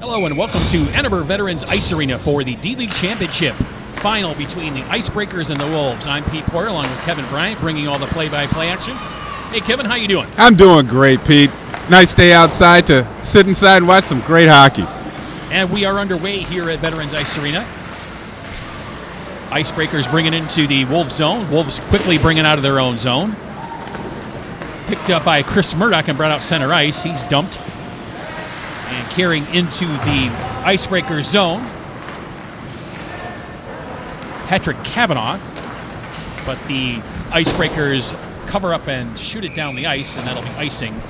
Hello and welcome to Arbor Veterans Ice Arena for the D-League Championship final between the Icebreakers and the Wolves. I'm Pete Porter along with Kevin Bryant bringing all the play-by-play action. Hey Kevin, how you doing? I'm doing great, Pete. Nice day outside to sit inside and watch some great hockey. And we are underway here at Veterans Ice Arena. Icebreakers bringing into the Wolves zone. Wolves quickly bringing out of their own zone. Picked up by Chris Murdoch and brought out center ice. He's dumped. And carrying into the Icebreaker zone, Patrick Kavanaugh. But the Icebreakers cover up and shoot it down the ice, and that'll be icing.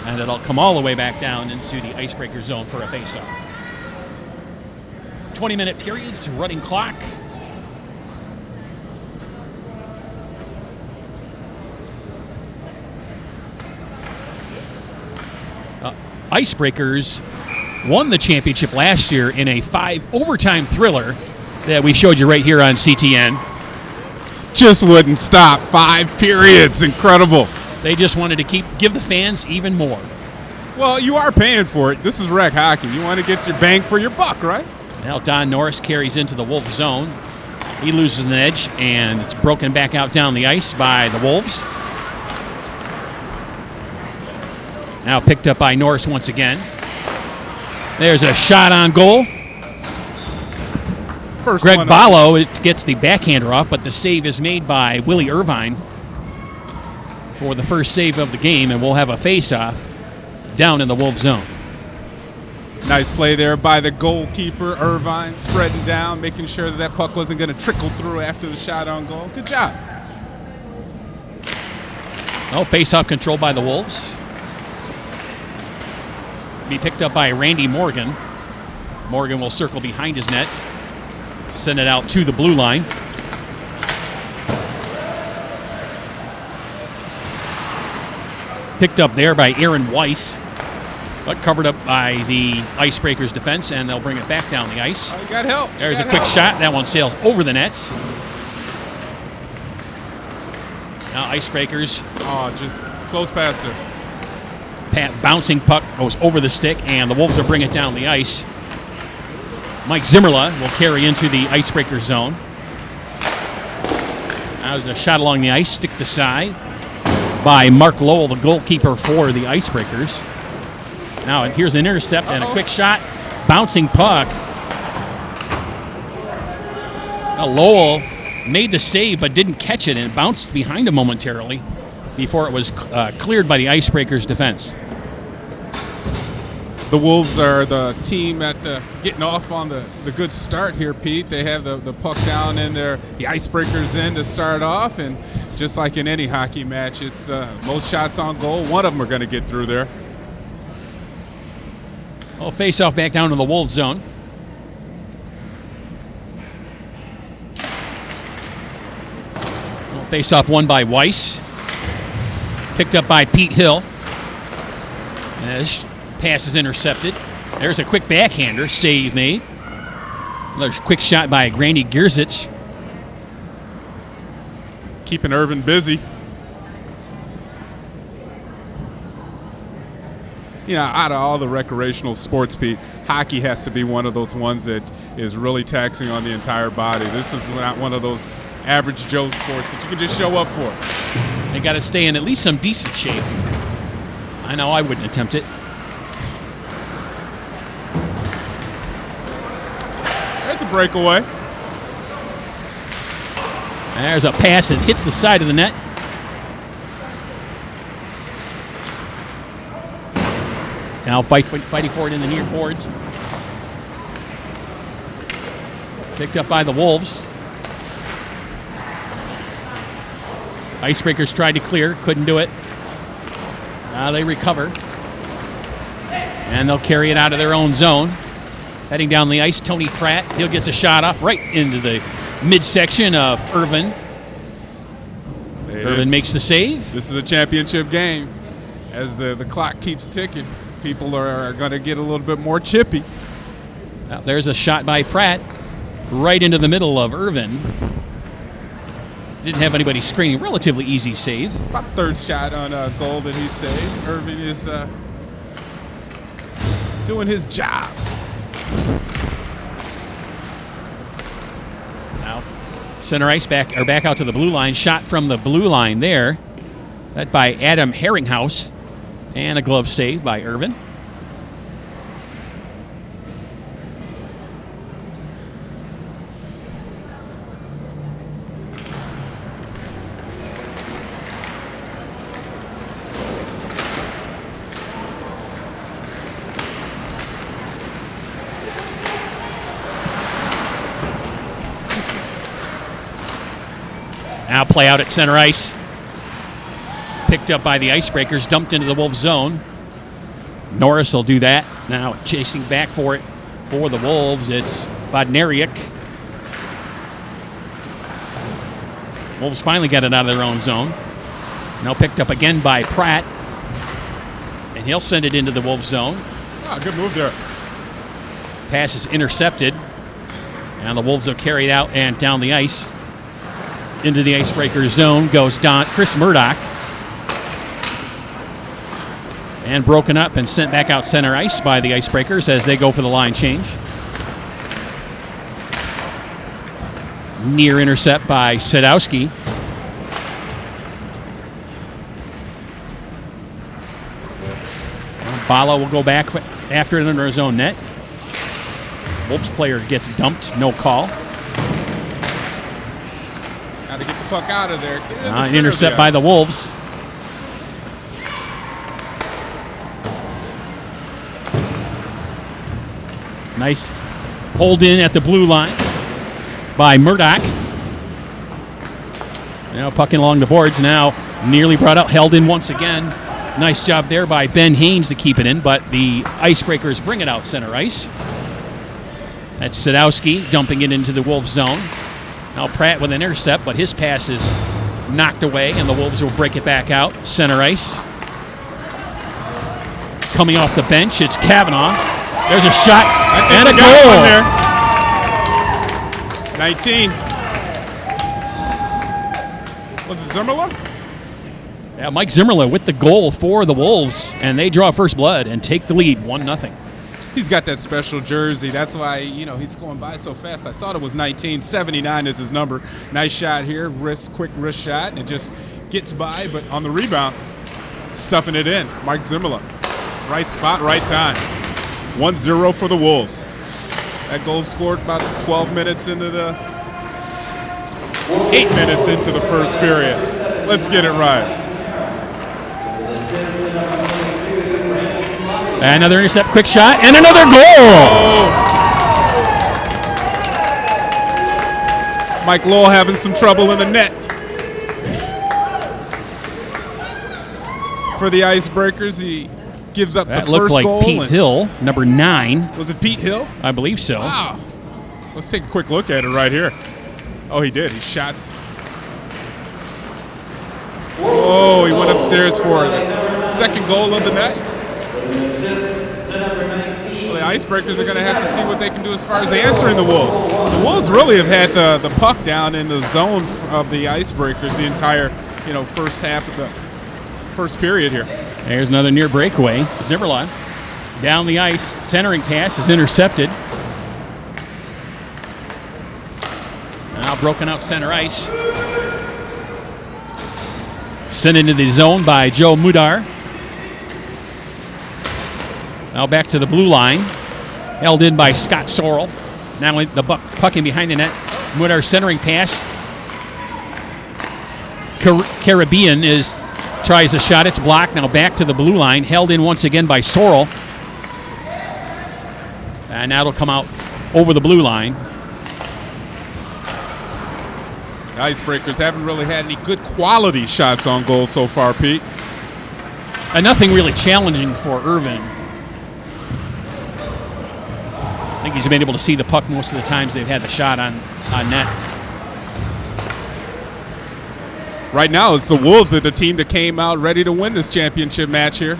And it'll come all the way back down into the Icebreaker zone for a faceoff. 20-minute periods, running clock. Icebreakers won the championship last year in a 5-overtime thriller that we showed you right here on CTN. Just wouldn't stop. 5 periods. Incredible. They just wanted to give the fans even more. Well, you are paying for it. This is rec hockey. You want to get your bang for your buck, right? Now Don Norris carries into the Wolves zone. He loses an edge, and it's broken back out down the ice by the Wolves. Now picked up by Norris once again. There's a shot on goal. Greg Ballo gets the backhander off, but the save is made by Willie Irvine for the first save of the game, and we'll have a face-off down in the Wolves zone. Nice play there by the goalkeeper, Irvine, spreading down, making sure that puck wasn't going to trickle through after the shot on goal. Good job. Oh, face-off controlled by the Wolves. Be picked up by Randy Morgan. Morgan will circle behind his net, send it out to the blue line. Picked up there by Aaron Weiss, but covered up by the Icebreakers defense, and they'll bring it back down the ice. Oh, you got help. There's a quick shot. That one sails over the net. Now Icebreakers. Oh, just close pass there. Bouncing puck goes over the stick, and the Wolves will bring it down the ice. Mike Zimmerla will carry into the Icebreaker zone. Now there's a shot along the ice, stick to side by Mark Lowell, the goalkeeper for the Icebreakers. Now here's an intercept and a quick shot. Bouncing puck. Now Lowell made the save but didn't catch it, and it bounced behind him momentarily before it was cleared by the Icebreakers defense. The Wolves are the team at getting off on the good start here, Pete. They have the puck down in there, the Icebreakers in to start off, and just like in any hockey match, it's most shots on goal. One of them are going to get through there. Well, face-off back down to the Wolves zone. Well, face-off won by Weiss. Picked up by Pete Hill. As pass is intercepted. There's a quick backhander. Save made. Another quick shot by Randy Gierzich. Keeping Irvin busy. You know, out of all the recreational sports, Pete, hockey has to be one of those ones that is really taxing on the entire body. This is not one of those average Joe sports that you can just show up for. They got to stay in at least some decent shape. I know I wouldn't attempt it. There's a breakaway. There's a pass that hits the side of the net. Now fighting for it in the near boards. Picked up by the Wolves. Icebreakers tried to clear, couldn't do it. Now they recover. And they'll carry it out of their own zone. Heading down the ice, Tony Pratt. He'll get a shot off right into the midsection of Irvin. Irvin makes the save. This is a championship game. As the clock keeps ticking, people are going to get a little bit more chippy. Now, there's a shot by Pratt right into the middle of Irvin. Didn't have anybody screening. Relatively easy save. About third shot on goal that he saved. Irvin is doing his job. Now, center ice back out to the blue line. Shot from the blue line there. That by Adam Herringhouse. And a glove save by Irvin. Now play out at center ice. Picked up by the Icebreakers, dumped into the Wolves zone. Norris will do that. Now chasing back for it for the Wolves. It's Bodnariuk. Wolves finally got it out of their own zone. Now picked up again by Pratt. And he'll send it into the Wolves zone. Oh, good move there. Pass is intercepted. And the Wolves will carry it out and down the ice. Into the Icebreaker zone goes Chris Murdoch. And broken up and sent back out center ice by the Icebreakers as they go for the line change. Near intercept by Sadowski. Bala will go back after it under his own net. Wolves player gets dumped, no call. Got to get the puck out of there. An intercept by the Wolves. Nice hold in at the blue line by Murdoch. Now pucking along the boards. Now nearly brought out, held in once again. Nice job there by Ben Haynes to keep it in, but the Icebreakers bring it out center ice. That's Sadowski dumping it into the Wolves zone. Now Pratt with an intercept, but his pass is knocked away, and the Wolves will break it back out center ice. Coming off the bench, it's Kavanaugh. There's a shot and a goal. There. 19. Was it Zimmerla? Yeah, Mike Zimmerla with the goal for the Wolves, and they draw first blood and take the lead 1-0. He's got that special jersey. That's why, he's going by so fast. I thought it was 19. 79 is his number. Nice shot here. Quick wrist shot, and it just gets by, but on the rebound, stuffing it in. Mike Zimmerla. Right spot, right time. 1-0 for the Wolves. That goal scored about 12 minutes into 8 minutes into the first period. Let's get it right. Another intercept, quick shot, and another goal! Oh. Mike Lowell having some trouble in the net. For the Icebreakers, he gives up the first goal. That looked like Pete Hill, number 9. Was it Pete Hill? I believe so. Wow. Let's take a quick look at it right here. Oh, he did. He shots. Oh, he went upstairs for the second goal of the night. Well, the Icebreakers are going to have to see what they can do as far as answering the Wolves. The Wolves really have had the puck down in the zone of the Icebreakers the entire, first half of the first period here. There's another near breakaway. Zimmerla down the ice. Centering pass is intercepted. Now broken out center ice. Sent into the zone by Joe Mudar. Now back to the blue line. Held in by Scott Sorrell. Now the puck in behind the net. Mudar centering pass. Caribbean tries a shot. It's blocked. Now back to the blue line. Held in once again by Sorrell. And now it'll come out over the blue line. The Icebreakers haven't really had any good quality shots on goal so far, Pete. And nothing really challenging for Irvin. I think he's been able to see the puck most of the times they've had the shot on net. Right now, it's the Wolves that the team that came out ready to win this championship match here.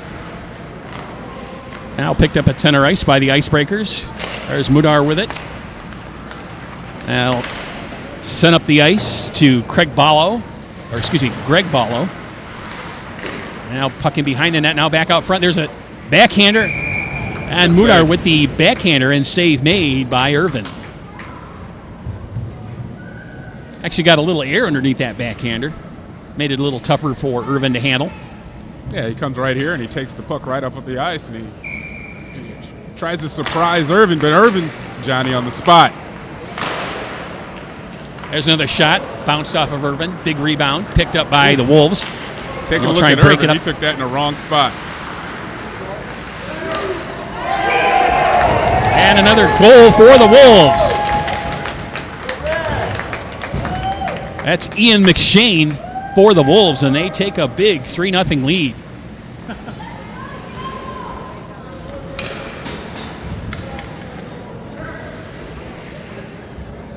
Now picked up at center ice by the Icebreakers. There's Mudar with it. Now sent up the ice to Greg Ballo. Now pucking behind the net, now back out front. There's a backhander. And Mudar with the backhander and save made by Irvin. Actually got a little air underneath that backhander. Made it a little tougher for Irvin to handle. Yeah, he comes right here and he takes the puck right up with the ice and he tries to surprise Irvin, but Irvin's Johnny on the spot. There's another shot, bounced off of Irvin. Big rebound, picked up by the Wolves. Take a look at Irvin. He took that in the wrong spot. And another goal for the Wolves. That's Ian McShane for the Wolves, and they take a big 3-0 lead.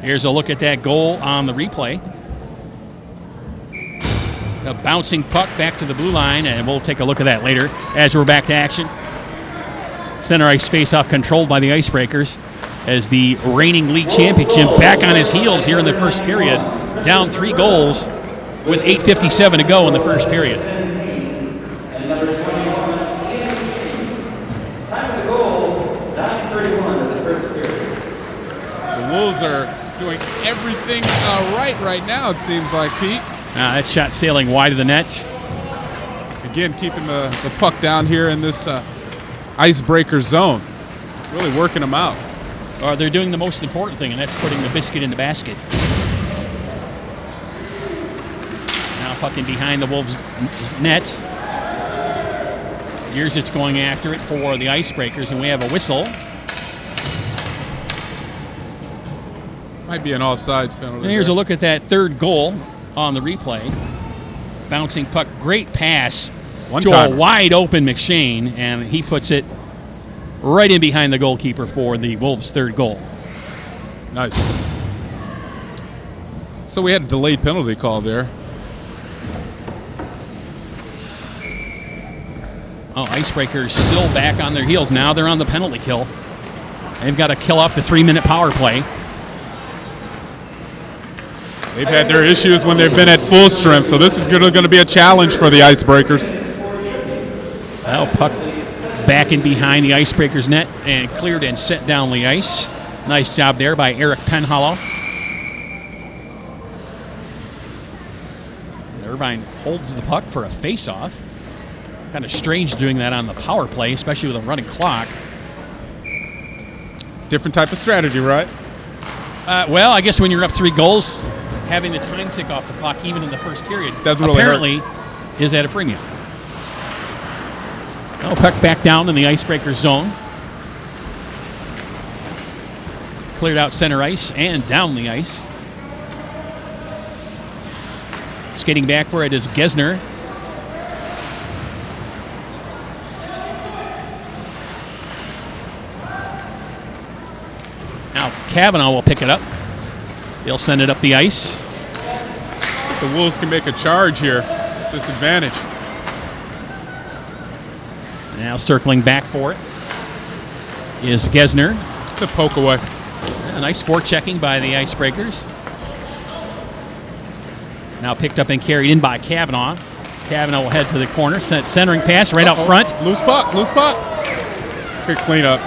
Here's a look at that goal on the replay. A bouncing puck back to the blue line, and we'll take a look at that later as we're back to action. Center ice faceoff controlled by the Icebreakers as the reigning league championship back on his heels here in the first period. Down 3 goals with 8:57 to go in the first period. The Wolves are doing everything right now, it seems like, Pete. That shot sailing wide of the net. Again, keeping the puck down here in this icebreaker zone. Really working them out. They're doing the most important thing, and that's putting the biscuit in the basket. Now puck in behind the Wolves' net. Here's it's going after it for the Icebreakers, and we have a whistle. Might be an offsides penalty. And here's a look at that third goal on the replay. Bouncing puck, great pass to a wide open McShane, and he puts it right in behind the goalkeeper for the Wolves' third goal. Nice. So we had a delayed penalty call there. Oh, Icebreakers still back on their heels. Now they're on the penalty kill. They've got to kill off the 3-minute power play. They've had their issues when they've been at full strength, so this is going to be a challenge for the Icebreakers. Well, puck back in behind the Icebreakers net and cleared and set down the ice. Nice job there by Eric Penhollow. Irvine holds the puck for a face-off. Kind of strange doing that on the power play, especially with a running clock. Different type of strategy, right? Well, I guess when you're up 3 goals, having the time tick off the clock even in the first period doesn't really apparently is at a premium. Oh, puck back down in the Icebreaker zone. Cleared out center ice and down the ice. Skating back for it is Gesner. Now Kavanaugh will pick it up. He'll send it up the ice. Looks like the Wolves can make a charge here. Disadvantage. Now circling back for it is Gesner. The poke away. A nice forechecking by the Icebreakers. Now picked up and carried in by Kavanaugh. Kavanaugh will head to the corner. Centering pass right out front. Loose puck. Good cleanup.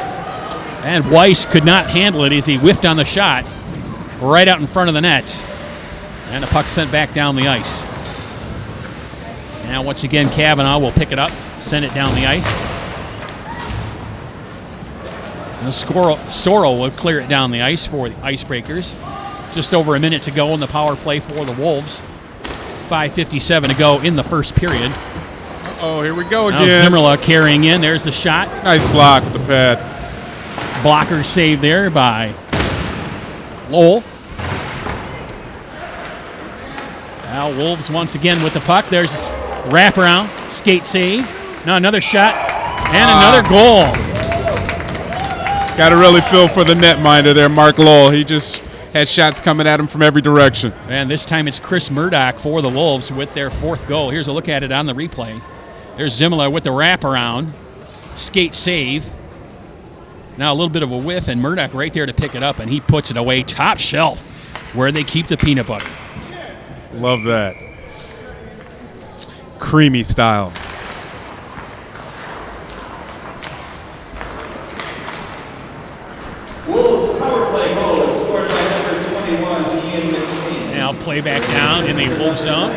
And Weiss could not handle it as he whiffed on the shot right out in front of the net. And the puck sent back down the ice. Now once again Kavanaugh will pick it up, send it down the ice. And Sorrell will clear it down the ice for the Icebreakers. Just over a minute to go in the power play for the Wolves. 5:57 to go in the first period. Oh, here we go now again. Zimmerla carrying in. There's the shot. Nice block with the pad. Blocker saved there by Lowell. Now Wolves once again with the puck. There's a wraparound, skate save. Now another shot and another goal. Got to really feel for the netminder there, Mark Lowell. He just had shots coming at him from every direction. And this time it's Chris Murdoch for the Wolves with their 4th goal. Here's a look at it on the replay. There's Zimmerla with the wraparound, skate save. Now a little bit of a whiff, and Murdoch right there to pick it up, and he puts it away top shelf where they keep the peanut butter. Love that. Creamy style. Now play back down in the Wolf zone.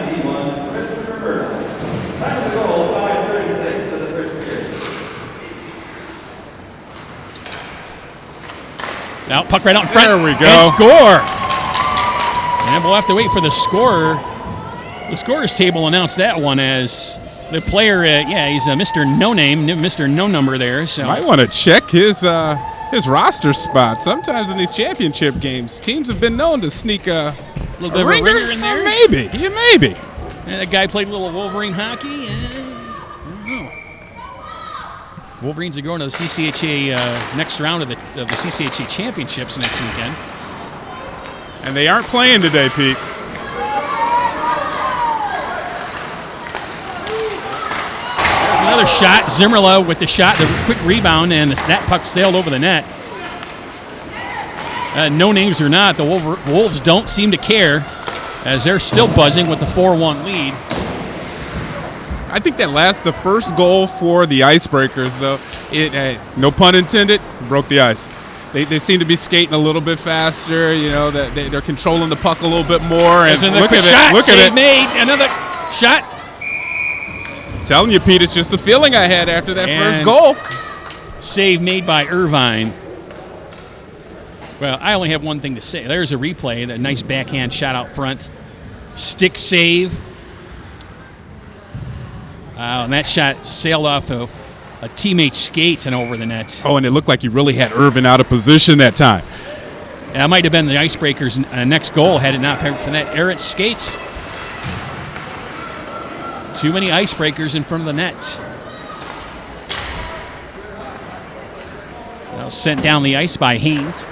Now puck right out in front. There we go. And score. And we'll have to wait for the scorer. The scorer's table announced that one as the player. He's Mr. No Name, Mr. No Number there. So might want to check his roster spot. Sometimes in these championship games, teams have been known to sneak a little bit of a ringer in there. Maybe. And that guy played a little Wolverine hockey. And I don't know. Wolverines are going to the CCHA next round of the CCHA championships next weekend. And they aren't playing today, Pete. There's another shot. Zimmerla with the shot, the quick rebound, and that puck sailed over the net. No names or not, the Wolves don't seem to care as they're still buzzing with the 4-1 lead. I think the first goal for the Icebreakers, though, no pun intended, broke the ice. They seem to be skating a little bit faster. You know that they're controlling the puck a little bit more. And look at it! Look at it! Made another shot. I'm telling you, Pete, it's just a feeling I had after that first goal. Save made by Irvine. Well, I only have one thing to say. There's a replay. That nice backhand shot out front, stick save. And that shot sailed off a teammate's skate and over the net. Oh, and it looked like he really had Irvin out of position that time. That might have been the Icebreakers' next goal had it not been for that errant skate. Too many Icebreakers in front of the net. Now sent down the ice by Haynes.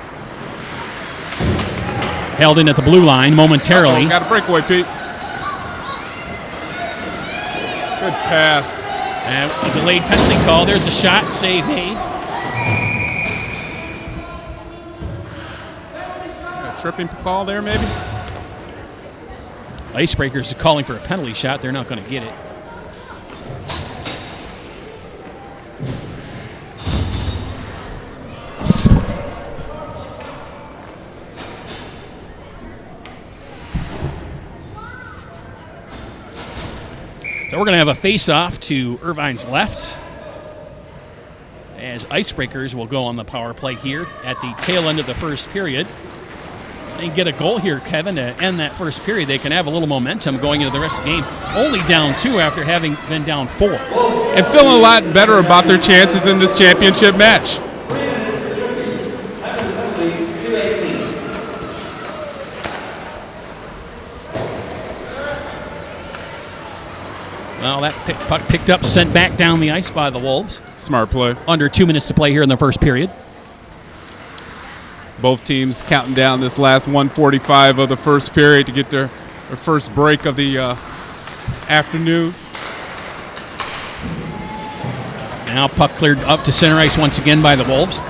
Held in at the blue line momentarily. Got a breakaway, Pete. Good pass. And a delayed penalty call. There's a shot. Save made. A tripping call there, maybe? Icebreakers are calling for a penalty shot. They're not going to get it. So we're going to have a face-off to Irvine's left as Icebreakers will go on the power play here at the tail end of the first period. They can get a goal here, Kevin, to end that first period. They can have a little momentum going into the rest of the game. Only down 2 after having been down 4. And feeling a lot better about their chances in this championship match. Well, that puck picked up, sent back down the ice by the Wolves. Smart play. Under 2 minutes to play here in the first period. Both teams counting down this last 1:45 of the first period to get their first break of the afternoon. Now puck cleared up to center ice once again by the Wolves.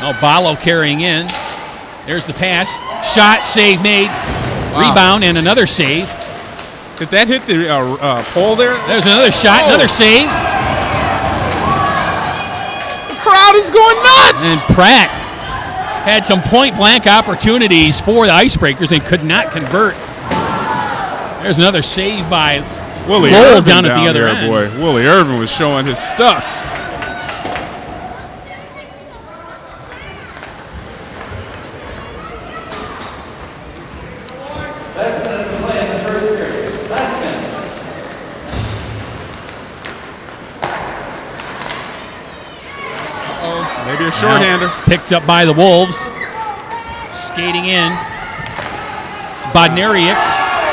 Oh, Balo carrying in. There's the pass. Shot, save made. Wow. Rebound, and another save. Did that hit the pole there? There's another shot, another save. The crowd is going nuts! And Pratt had some point-blank opportunities for the Icebreakers and could not convert. There's another save by Willie Lowell Irvin down at the other end. Boy, Willie Irvin was showing his stuff. Maybe a shorthander. Picked up by the Wolves. Skating in. Bodnariuk.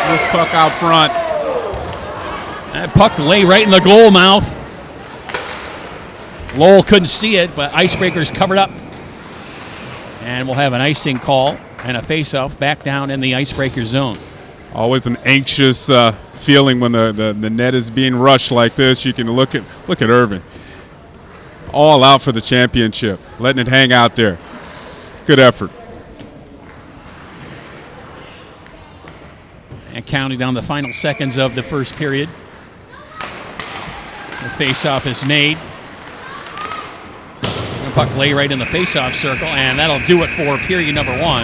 This puck out front. That puck lay right in the goal mouth. Lowell couldn't see it, but Icebreakers covered up. And we'll have an icing call and a face-off back down in the Icebreaker zone. Always an anxious feeling when the net is being rushed like this. You can look at Irvin. All out for the championship, letting it hang out there. Good effort. And counting down the final seconds of the first period. The face-off is made. puck lay right in the faceoff circle, and that'll do it for period number 1.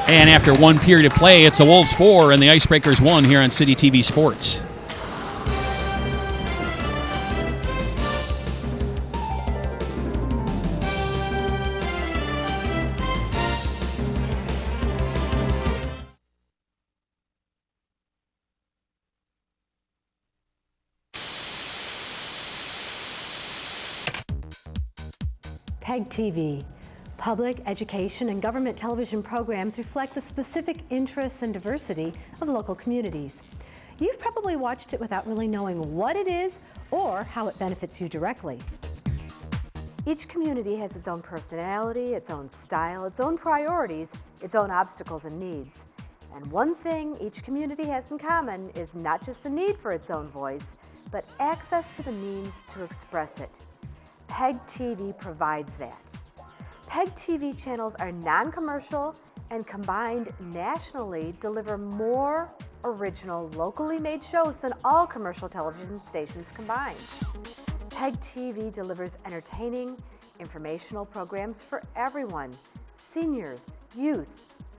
And after 1 period of play, it's the Wolves 4 and the Icebreakers 1 here on City TV Sports. PEG TV. Public, education, and government television programs reflect the specific interests and diversity of local communities. You've probably watched it without really knowing what it is or how it benefits you directly. Each community has its own personality, its own style, its own priorities, its own obstacles and needs. And one thing each community has in common is not just the need for its own voice, but access to the means to express it. PEG TV provides that. PEG TV channels are non-commercial and combined nationally deliver more original, locally made shows than all commercial television stations combined. PEG TV delivers entertaining, informational programs for everyone: seniors, youth,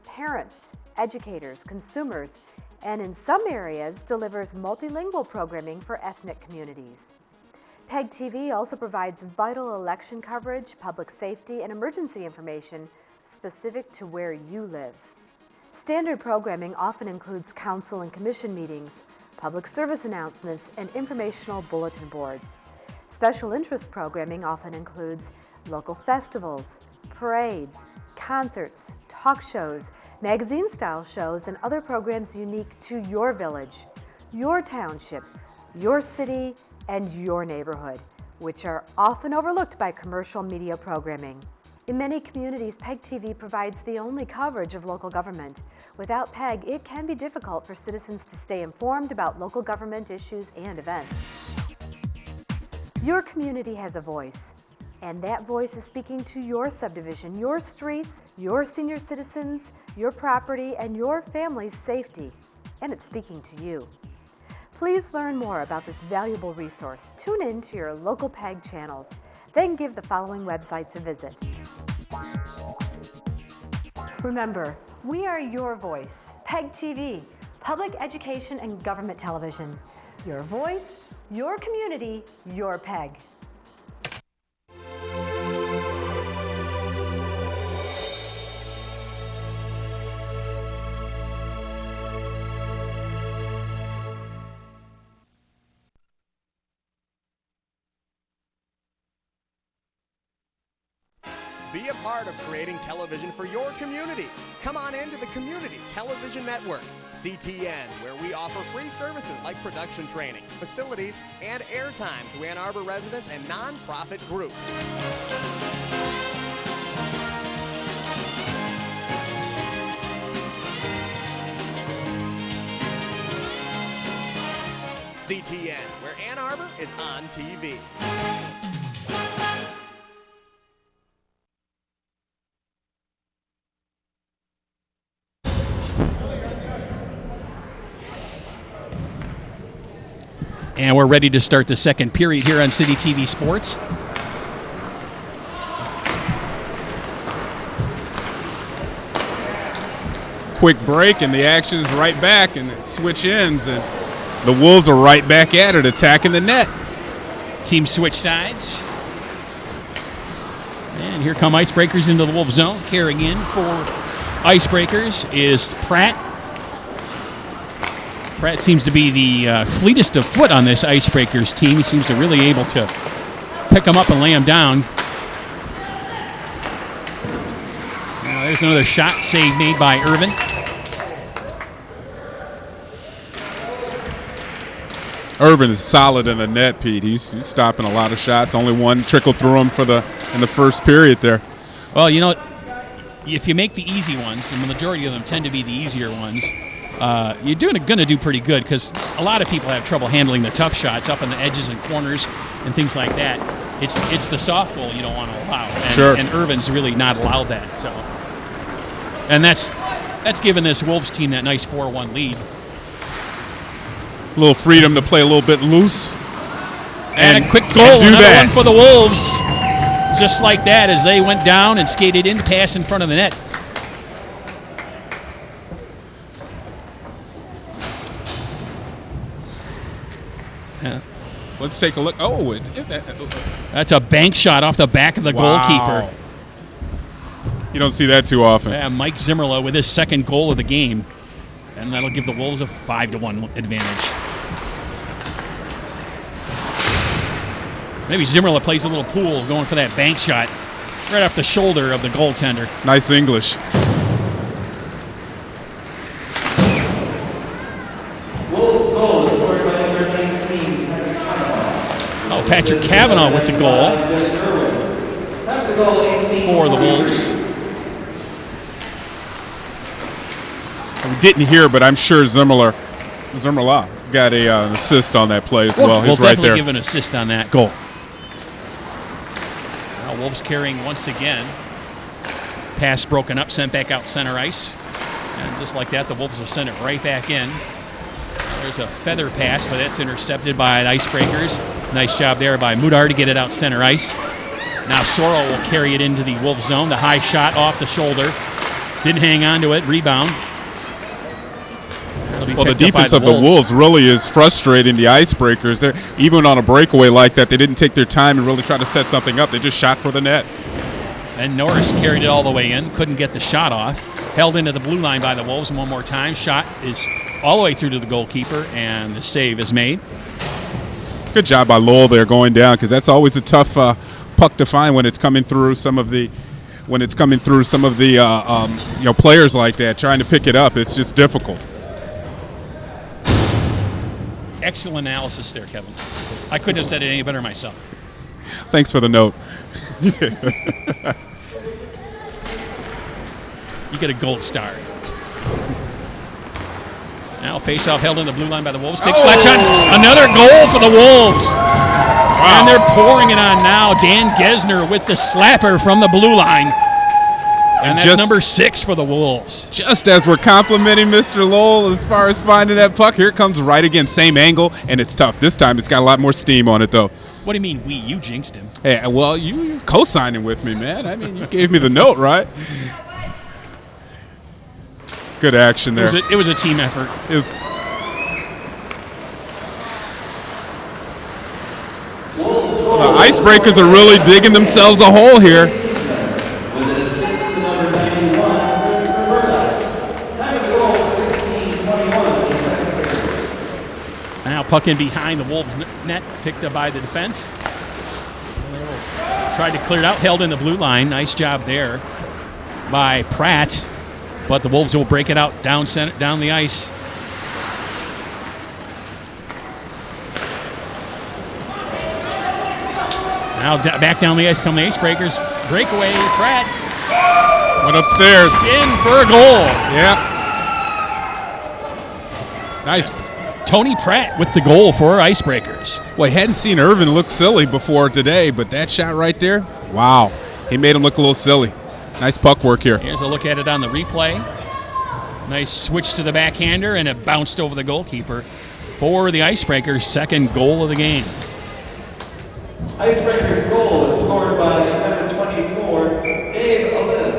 parents, educators, consumers, and in some areas delivers multilingual programming for ethnic communities. PEG TV also provides vital election coverage, public safety, and emergency information specific to where you live. Standard programming often includes council and commission meetings, public service announcements, and informational bulletin boards. Special interest programming often includes local festivals, parades, concerts, talk shows, magazine-style shows, and other programs unique to your village, your township, your city, and your neighborhood, which are often overlooked by commercial media programming. In many communities, PEG TV provides the only coverage of local government. Without PEG, it can be difficult for citizens to stay informed about local government issues and events. Your community has a voice, and that voice is speaking to your subdivision, your streets, your senior citizens, your property, and your family's safety, and it's speaking to you. Please learn more about this valuable resource. Tune in to your local PEG channels, then give the following websites a visit. Remember, we are your voice. PEG TV, public education and government television. Your voice, your community, your PEG. Be a part of creating television for your community. Come on into the Community Television Network, CTN, where we offer free services like production training, facilities, and airtime to Ann Arbor residents and nonprofit groups. CTN, where Ann Arbor is on TV. And we're ready to start the second period here on City TV Sports. Quick break, and the action's right back, and it switch ends, and the Wolves are right back at it, attacking the net. Team switch sides. And here come Icebreakers into the Wolves zone. Carrying in for Icebreakers is Pratt. Pratt seems to be the fleetest of foot on this Icebreakers team. He seems to really able to pick them up and lay them down. Now there's another shot save made by Irvin. Irvin is solid in the net, Pete. He's stopping a lot of shots. Only one trickled through him in the first period there. Well, you know, if you make the easy ones, and the majority of them tend to be the easier ones, you're going to do pretty good, because a lot of people have trouble handling the tough shots up on the edges and corners and things like that. It's the soft goal you don't want to allow, and, sure. And Irvin's really not allowed that. So, and that's given this Wolves team that nice 4-1 lead. A little freedom to play a little bit loose. And a quick goal, another one for the Wolves. just like that as they went down and skated in, pass in front of the net. Yeah. Let's take a look. Oh, That's a bank shot off the back of the goalkeeper. You don't see that too often. Yeah, Mike Zimmerla with his second goal of the game. And that'll give the Wolves a 5-1 advantage. Maybe Zimmerla plays a little pool going for that bank shot right off the shoulder of the goaltender. Nice English. Oh, Patrick Cavanaugh with the goal for the Wolves. We didn't hear, but I'm sure Zimmerla got an assist on that play as well. We'll He's right definitely there. give an assist on that goal. Now Wolves carrying once again. Pass broken up, sent back out center ice. And just like that, the Wolves will send it right back in. There's a feather pass, but that's intercepted by the Icebreakers. Nice job there by Mudar to get it out center ice. Now Sorrell will carry it into the Wolves zone. The high shot off the shoulder. Didn't hang on to it. Rebound. Well, the defense of the Wolves really is frustrating the Icebreakers. They're, even on a breakaway like that, they didn't take their time and really try to set something up. They just shot for the net. And Norris carried it all the way in. Couldn't get the shot off. Held into the blue line by the Wolves one more time. Shot is all the way through to the goalkeeper, and the save is made. Good job by Lowell there going down, because that's always a tough puck to find when it's coming through some of the players like that. Trying to pick it up, it's just difficult. Excellent analysis there, Kevin. I couldn't have said it any better myself. Thanks for the note. You get a gold star. Now face-off held in the blue line by the Wolves. Big slap shot. Another goal for the Wolves. Wow. And they're pouring it on now. Dan Gesner with the slapper from the blue line. And that's number 6 for the Wolves. Just as we're complimenting Mr. Lowell as far as finding that puck, here it comes right again. Same angle, and it's tough. This time it's got a lot more steam on it, though. What do you mean we? You jinxed him. Hey, well, you co-signing with me, man. I mean, you gave me the note, right? Good action there. It was a team effort. The Icebreakers are really digging themselves a hole here. Now puck in behind the Wolves net, picked up by the defense. Tried to clear it out, held in the blue line. Nice job there by Pratt. But the Wolves will break it out down the ice. Now back down the ice come the Icebreakers. Breakaway, Pratt. Went upstairs. In for a goal. Yeah. Nice. Tony Pratt with the goal for Icebreakers. Well, he hadn't seen Irvin look silly before today, but that shot right there, wow. He made him look a little silly. Nice puck work here. Here's a look at it on the replay. Nice switch to the backhander, and it bounced over the goalkeeper for the Icebreakers' second goal of the game. Icebreakers' goal is scored by number 24, Dave Olive.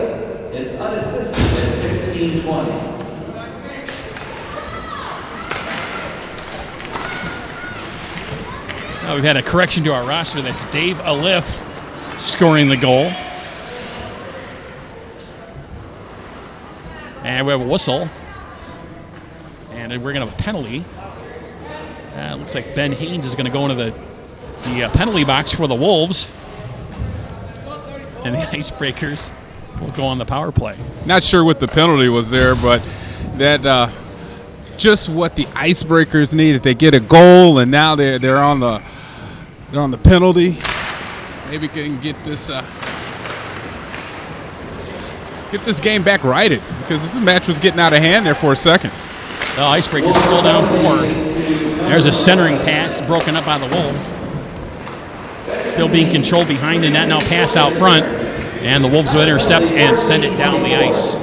It's unassisted at 15-20. Now we've had a correction to our roster. That's Dave Aliff scoring the goal. And we have a whistle. And we're going to have a penalty. Looks like Ben Haynes is going to go into the penalty box for the Wolves. And the Icebreakers will go on the power play. Not sure what the penalty was there, but that just what the Icebreakers needed. They get a goal, and now they're on the penalty. Maybe can get this game back righted, because this match was getting out of hand there for a second. The Icebreakers still down 4. There's a centering pass broken up by the Wolves. Still being controlled behind the net. Now pass out front, and the Wolves will intercept and send it down the ice.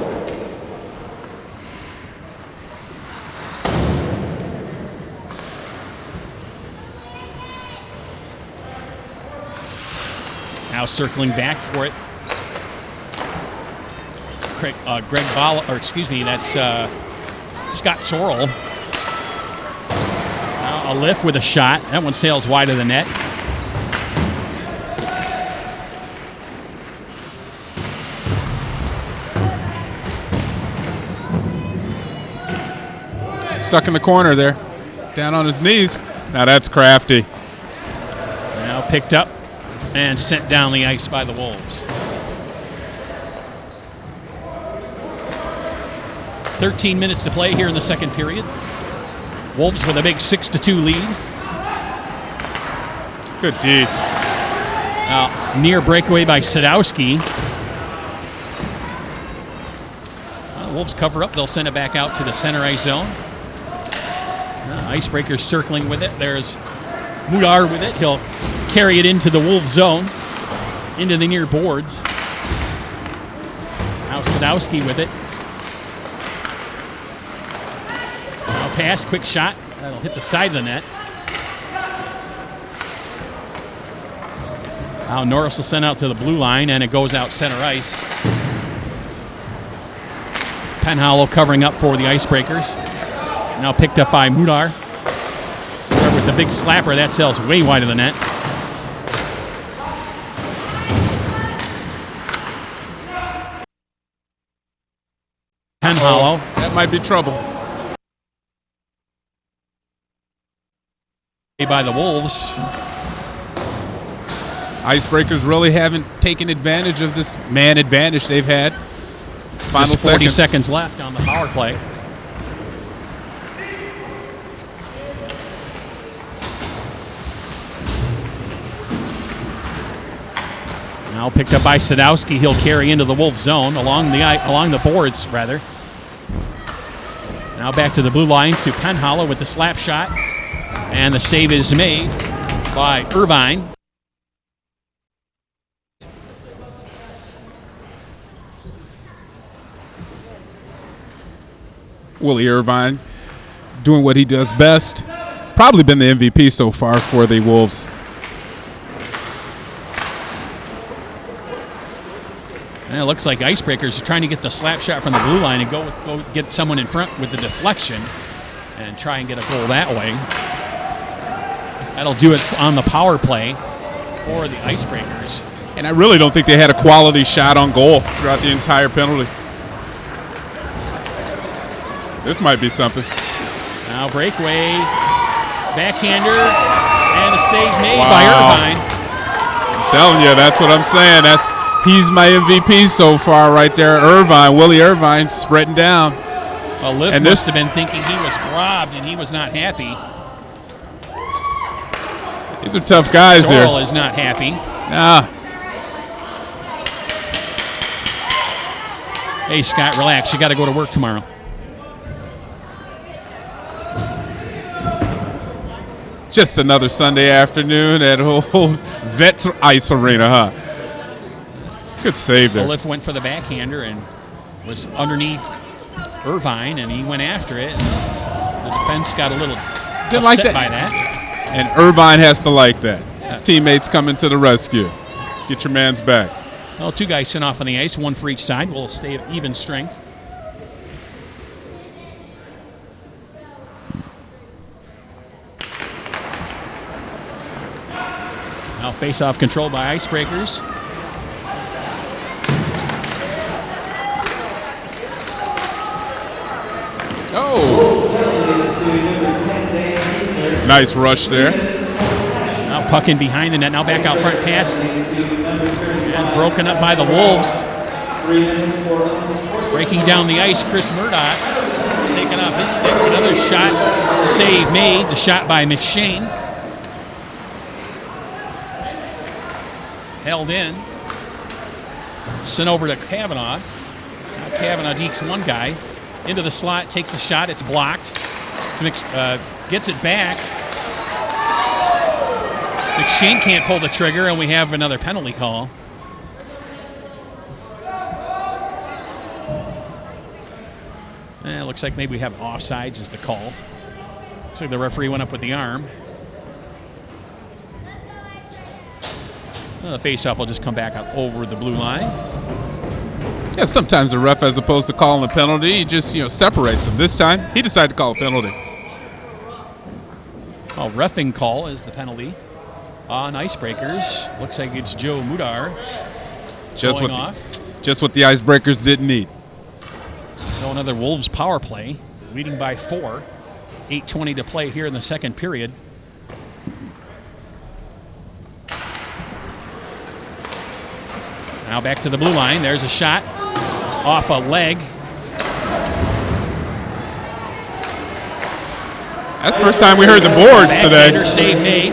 Now Now circling back for it. Greg Ball, or excuse me, that's Scott Sorrell. Now a lift with a shot. That one sails wide of the net. Stuck in the corner there. Down on his knees. Now that's crafty. Now picked up and sent down the ice by the Wolves. 13 minutes to play here in the second period. Wolves with a big 6-2 lead. Good D. Near breakaway by Sadowski. Wolves cover up. They'll send it back out to the center ice zone. Icebreaker circling with it. There's Mudar with it. He'll carry it into the Wolves zone, into the near boards. Now Sadowski with it. Now pass, quick shot. That'll hit the side of the net. Now Norris will send out to the blue line, and it goes out center ice. Penhollow covering up for the Icebreakers. Now picked up by Mudar. With the big slapper, that sails way wide of the net. Penhollow. That might be trouble. By the Wolves. Icebreakers really haven't taken advantage of this man advantage they've had. Final Just 40 seconds left on the power play. Now picked up by Sadowski. He'll carry into the Wolves zone along the boards, rather. Now back to the blue line to Penhollow with the slap shot. And the save is made by Irvine. Willie Irvine doing what he does best. Probably been the MVP so far for the Wolves. And it looks like Icebreakers are trying to get the slap shot from the blue line and go get someone in front with the deflection and try and get a goal that way. That'll do it on the power play for the Icebreakers. And I really don't think they had a quality shot on goal throughout the entire penalty. This might be something. Now breakaway, backhander, and a save made by Irvine. I'm telling you, that's what I'm saying. He's my MVP so far right there. Irvine, Willie Irvine spreading down. Well, Liff must have been thinking he was robbed and he was not happy. These are tough guys here. Sorrell is not happy. Hey, Scott, relax. You got to go to work tomorrow. Just another Sunday afternoon at old Vets Ice Arena, huh? Good save there. Liff went for the backhander and was underneath Irvine, and he went after it. The defense got a little upset by that. And Irvine has to like that. His teammates coming to the rescue. Get your man's back. Well, two guys sent off on the ice, one for each side. Will stay at even strength. Now face-off control by Icebreakers. Oh! Nice rush there. Now puck in behind the net. Now back out front pass. And broken up by the Wolves. Breaking down the ice, Chris Murdoch. He's taken off his stick. Another shot. Save made. The shot by McShane. Held in. Sent over to Kavanaugh. Now Kavanaugh dekes one guy. Into the slot. Takes the shot. It's blocked. Gets it back. McShane can't pull the trigger, and we have another penalty call. It looks like maybe we have offsides as the call. Looks like the referee went up with the arm. The faceoff will just come back out over the blue line. Yeah, sometimes the ref, as opposed to calling a penalty, he just separates them. This time, he decided to call a penalty. Well, reffing call is the penalty on Icebreakers. Looks like it's Joe Mudar Just going what off. Just what the Icebreakers didn't need. So another Wolves power play, leading by 4. 8:20 to play here in the second period. Now back to the blue line. There's a shot off a leg. That's the first time we heard the boards today. Backhander save made.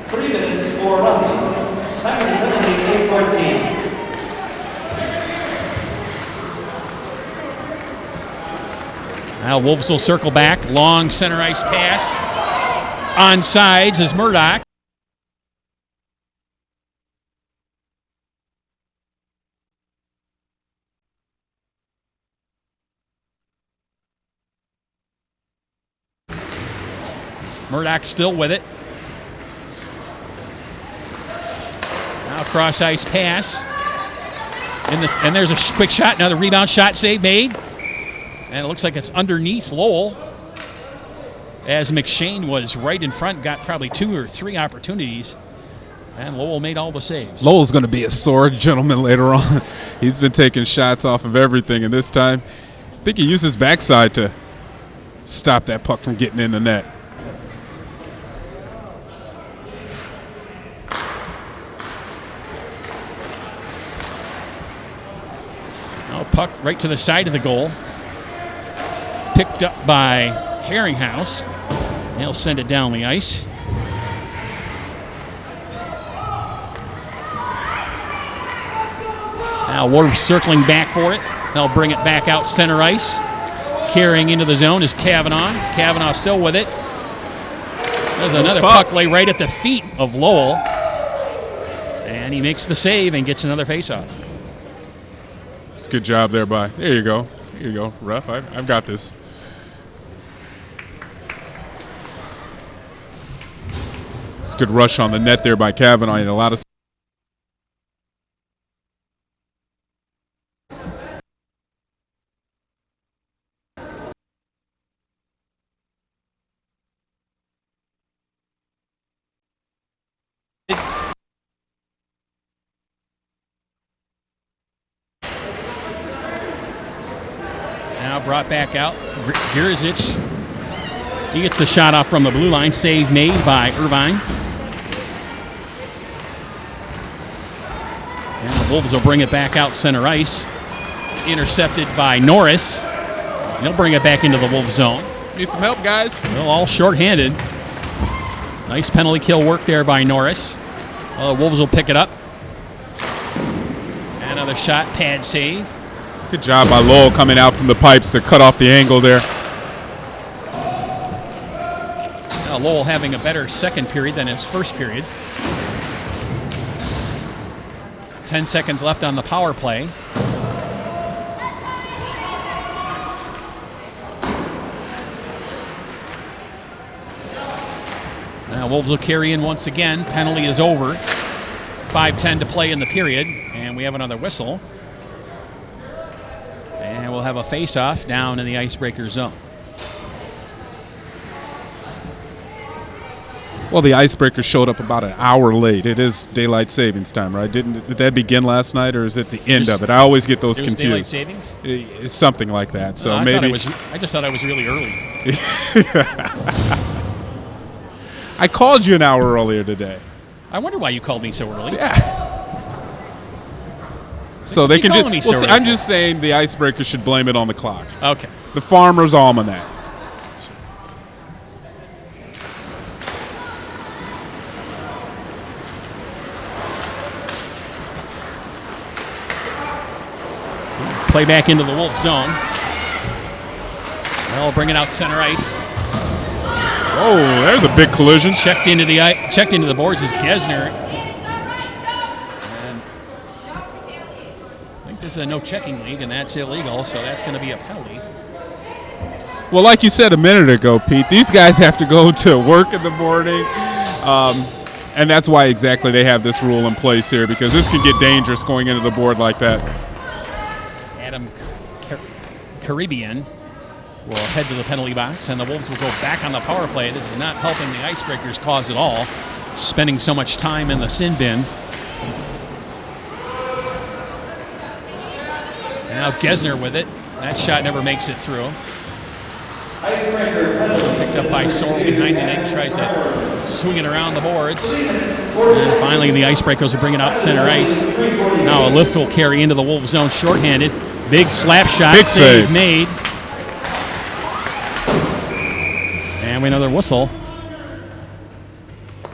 3 minutes for roughing. Time of the penalty, 8:14. Now Wolves will circle back. Long center ice pass. Onsides is Murdoch. Murdoch still with it. Now cross ice pass. And there's a quick shot. Now the rebound shot save made. And it looks like it's underneath Lowell. As McShane was right in front, got probably 2 or 3 opportunities. And Lowell made all the saves. Lowell's going to be a sore gentleman later on. He's been taking shots off of everything, and this time, I think he used his backside to stop that puck from getting in the net. Now puck right to the side of the goal. Picked up by Herringhouse. He'll send it down the ice. Now Wolves circling back for it. They'll bring it back out center ice. Carrying into the zone is Kavanaugh. Kavanaugh still with it. There's another puck lay right at the feet of Lowell. And he makes the save and gets another faceoff. It's a good job there by. There you go. Here you go, ref. I've got this. It's a good rush on the net there by Kavanaugh and a lot of. Now brought back out. Girizich. He gets the shot off from the blue line. Save made by Irvine. And the Wolves will bring it back out center ice. Intercepted by Norris. He'll bring it back into the Wolves zone. Need some help, guys. Well, all shorthanded. Nice penalty kill work there by Norris. The Wolves will pick it up. Another shot, pad save. Good job by Lowell coming out from the pipes to cut off the angle there. Now Lowell having a better second period than his first period. 10 seconds left on the power play. Now Wolves will carry in once again. Penalty is over. 5:10 to play in the period, and we have another whistle. And we'll have a face-off down in the Icebreaker zone. Well, the Icebreaker showed up about an hour late. It is daylight savings time, right? Did that begin last night, or is it the end of it? I always get those confused. Daylight savings? It's something like that. So I maybe I just thought I was really early. I called you an hour earlier today. I wonder why you called me so early. Yeah. So they you can calling me so early I'm for? just saying the Icebreaker should blame it on the clock. Okay. The Farmer's Almanac. Play back into the Wolf zone. They'll bring it out center ice. Oh, there's a big collision. Checked into the boards is Gesner. And I think this is a no checking league, and that's illegal, so that's going to be a penalty. Well, like you said a minute ago, Pete, these guys have to go to work in the morning. And that's why exactly they have this rule in place here, because this can get dangerous going into the board like that. Adam Caribbean will head to the penalty box, and the Wolves will go back on the power play. This is not helping the Icebreakers' cause at all, spending so much time in the sin bin. Now Gesner with it. That shot never makes it through. Picked up by Sorrell behind the net. He tries to swing it around the boards. And finally, the Icebreakers will bring it out center ice. Now a lift will carry into the Wolves zone shorthanded. Big slap shot. Big save made. And we another whistle. I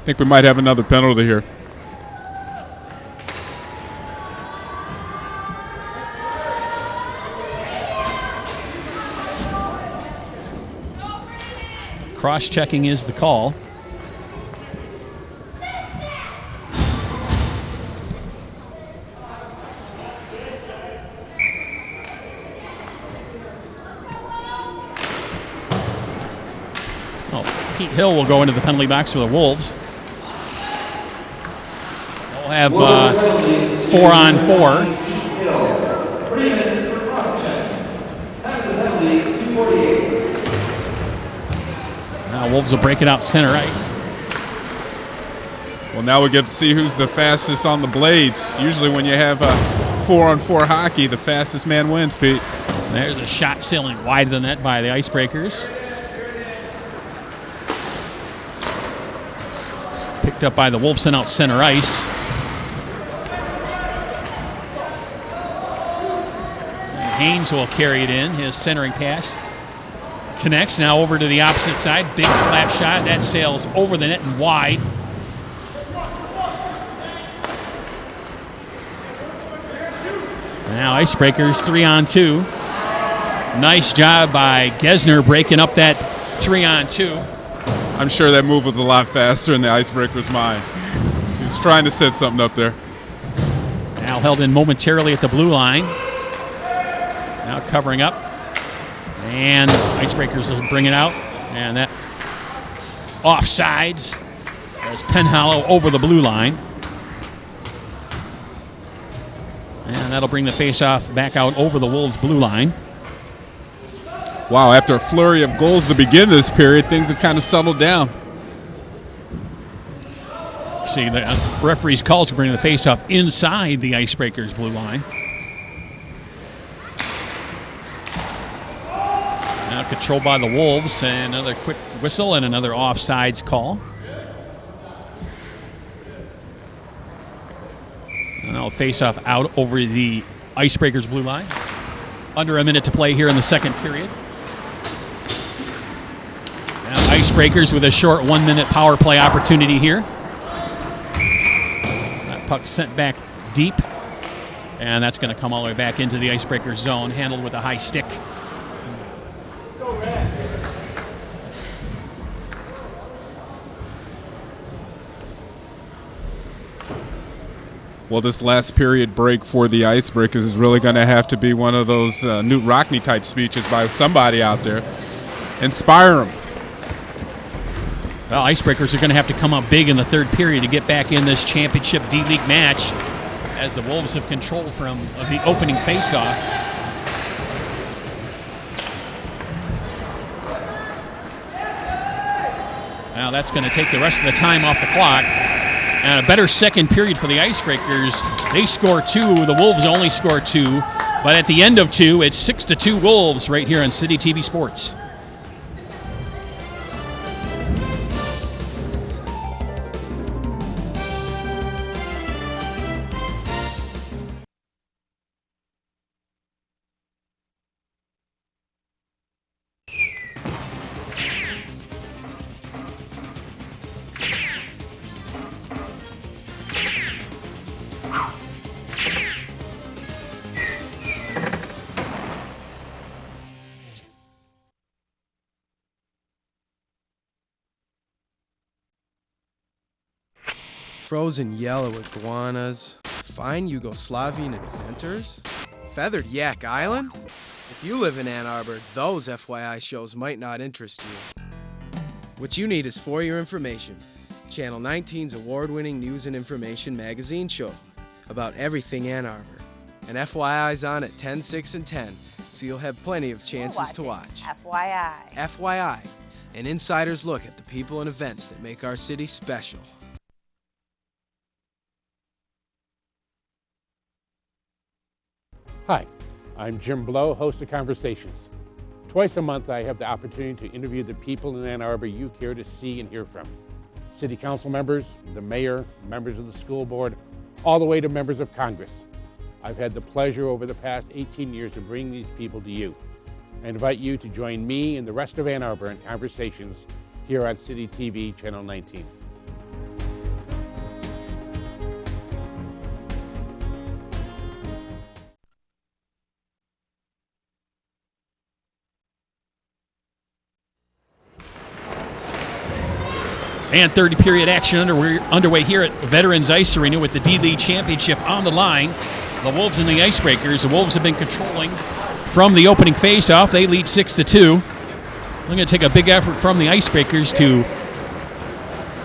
think we might have another penalty here. Cross-checking is the call. Oh, Pete Hill will go into the penalty box for the Wolves. They'll have 4-on-4. 3 minutes for cross-check. Time of the penalty, 2:48. Now Wolves will break it out center ice. Well, now we get to see who's the fastest on the blades. Usually when you have 4-on-4 hockey, the fastest man wins, Pete. There's a shot sailing wide of the net by the Icebreakers. Picked up by the Wolves and out center ice. And Haynes will carry it in. His centering pass connects now over to the opposite side. Big slap shot. That sails over the net and wide. Now Icebreakers 3-on-2. Nice job by Gesner breaking up that 3-on-2. I'm sure that move was a lot faster in the Icebreaker's mind. He was trying to set something up there. Now held in momentarily at the blue line. Now covering up. And Icebreakers will bring it out. And that offsides as Penhallow over the blue line. And that'll bring the faceoff back out over the Wolves' blue line. Wow, after a flurry of goals to begin this period, things have kind of settled down. See, the referee's calls to bring the faceoff inside the Icebreakers' blue line. Now controlled by the Wolves, and another quick whistle and another offsides call. And now faceoff out over the Icebreakers' blue line. Under a minute to play here in the second period. Now Icebreakers with a short 1-minute power play opportunity here. That puck sent back deep. And that's going to come all the way back into the Icebreakers zone, handled with a high stick. Well, this last period break for the Icebreakers is really going to have to be one of those Newt Rockney type speeches by somebody out there. Inspire them. Well, Icebreakers are going to have to come up big in the third period to get back in this championship D-League match, as the Wolves have control from the opening faceoff. Now that's going to take the rest of the time off the clock. And a better second period for the Icebreakers. They score 2. The Wolves only score 2. But at the end of 2, it's 6-2 Wolves right here on City TV Sports. Frozen yellow iguanas, fine Yugoslavian inventors, feathered Yak Island? If you live in Ann Arbor, those FYI shows might not interest you. What you need is for your information. Channel 19's award-winning news and information magazine show about everything Ann Arbor. And FYI's on at 10, 6, and 10, so you'll have plenty of chances to watch. FYI. FYI, an insider's look at the people and events that make our city special. Hi, I'm Jim Blow, host of Conversations. Twice a month, I have the opportunity to interview the people in Ann Arbor you care to see and hear from. City council members, the mayor, members of the school board, all the way to members of Congress. I've had the pleasure over the past 18 years to bring these people to you. I invite you to join me and the rest of Ann Arbor in Conversations here on City TV Channel 19. And third period action underway here at Veterans Ice Arena with the D-League Championship on the line. The Wolves and the Icebreakers. The Wolves have been controlling from the opening face-off. They lead 6-2. They're going to take a big effort from the Icebreakers to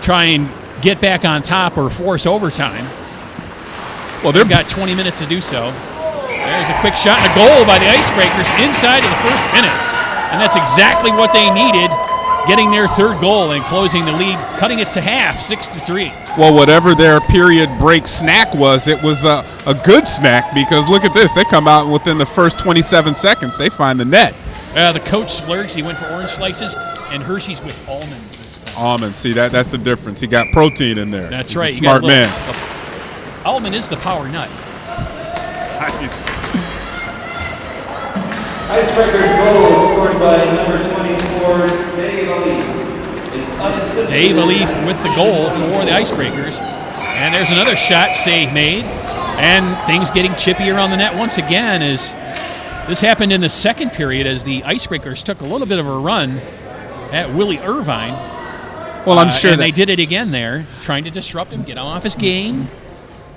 try and get back on top or force overtime. Well, they've got 20 minutes to do so. There's a quick shot and a goal by the Icebreakers inside of the first minute. And that's exactly what they needed, getting their third goal and closing the lead, cutting it to half, 6-3. Well, whatever their period break snack was, it was a good snack, because look at this. They come out within the first 27 seconds. They find the net. The coach splurged. He went for orange slices and Hershey's with almonds this time. Almonds. See, that's the difference. He got protein in there. That's He's right. a smart man. Almond is the power nut. Icebreakers goal scored by number 24, Dave Alif. It's unassisted. Dave Alif with the goal for the Icebreakers. And there's another shot save made. And things getting chippier on the net once again as this happened in the second period as the Icebreakers took a little bit of a run at Willie Irvine. Well, I'm sure and they did it again there, trying to disrupt him, get him off his game.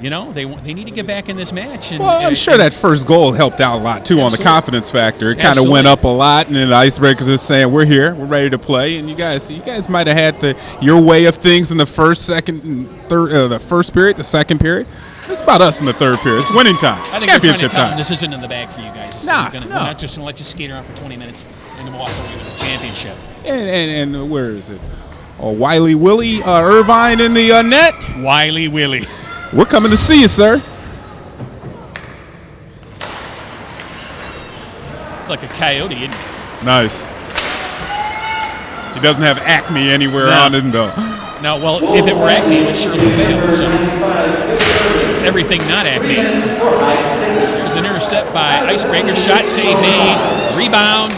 You know, they need to get back in this match. And, well, I'm sure that first goal helped out a lot, too, on the confidence factor. It kind of went up a lot, and then the Icebreakers is saying, we're here, we're ready to play. And you guys might have had your way of things in the first, second, and third, the first period, the second period. It's about us in the third period. It's winning time. I think Championship time. This isn't in the bag for you guys. No. We're not just going to let you skate around for 20 minutes and then walk away with the championship. And where is it? Oh, Wiley Willie Irvine in the net. Wiley Willie. We're coming to see you, sir. It's like a coyote, isn't it? Nice. He doesn't have Acme anywhere on him, though. No, well, if it were Acme, it would surely fail. So it's everything not Acme. There's an intercept by Icebreaker. Shot save made. Rebound.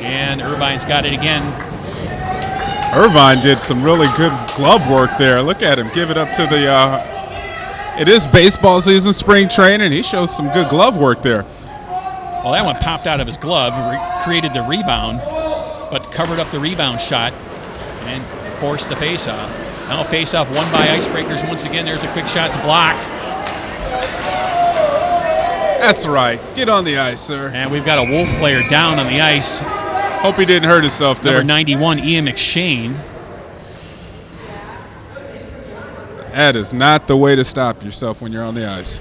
And Irvine's got it again. Irvine did some really good glove work there. Look at him. Give it up to the it is baseball season, spring training. He shows some good glove work there. Well, that one popped out of his glove, created the rebound, but covered up the rebound shot and forced the face-off. Now face-off won by Icebreakers. Once again, there's a quick shot. It's blocked. That's right. Get on the ice, sir. And we've got a Wolf player down on the ice. Hope he didn't hurt himself there. Number 91, Ian McShane. That is not the way to stop yourself when you're on the ice.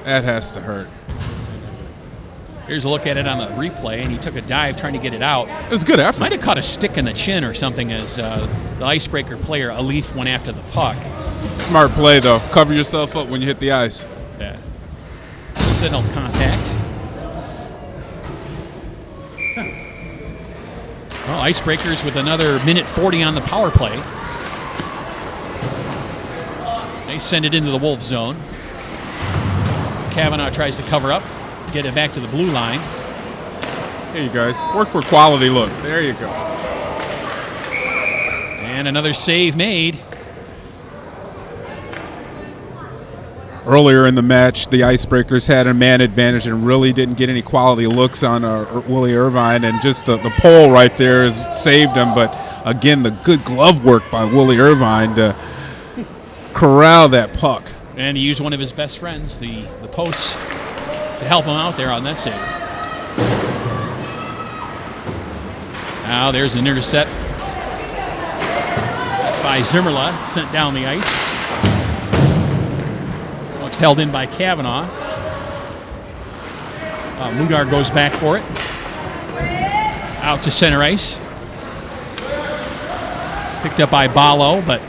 That has to hurt. Here's a look at it on the replay, and he took a dive trying to get it out. It was a good effort. Might have caught a stick in the chin or something as the Icebreaker player, Alif, went after the puck. Smart play, though. Cover yourself up when you hit the ice. Yeah. Signal contact. Well, Icebreakers with another minute 40 on the power play. They send it into the Wolf zone. Kavanaugh tries to cover up, get it back to the blue line. Here you guys. Work for quality look. There you go. And another save made. Earlier in the match, the Icebreakers had a man advantage and really didn't get any quality looks on Willie Irvine, and just the pole right there has saved him. But again, the good glove work by Willie Irvine to corral that puck. And he used one of his best friends, the post, to help him out there on that save. Now there's an intercept. That's by Zimmerla, sent down the ice. It's held in by Kavanaugh. Mudar goes back for it. Out to center ice. Picked up by Balo, but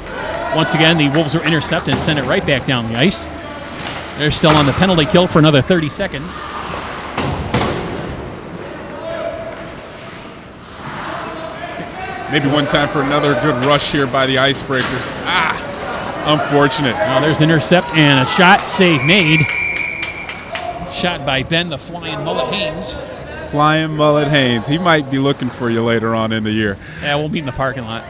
once again, the Wolves are intercepted and send it right back down the ice. They're still on the penalty kill for another 30 seconds. Maybe one time for another good rush here by the Icebreakers. Unfortunate. Now there's an intercept and a shot, save made. Shot by Ben, the flying mullet Haynes. Flying mullet Haynes. He might be looking for you later on in the year. Yeah, we'll meet in the parking lot.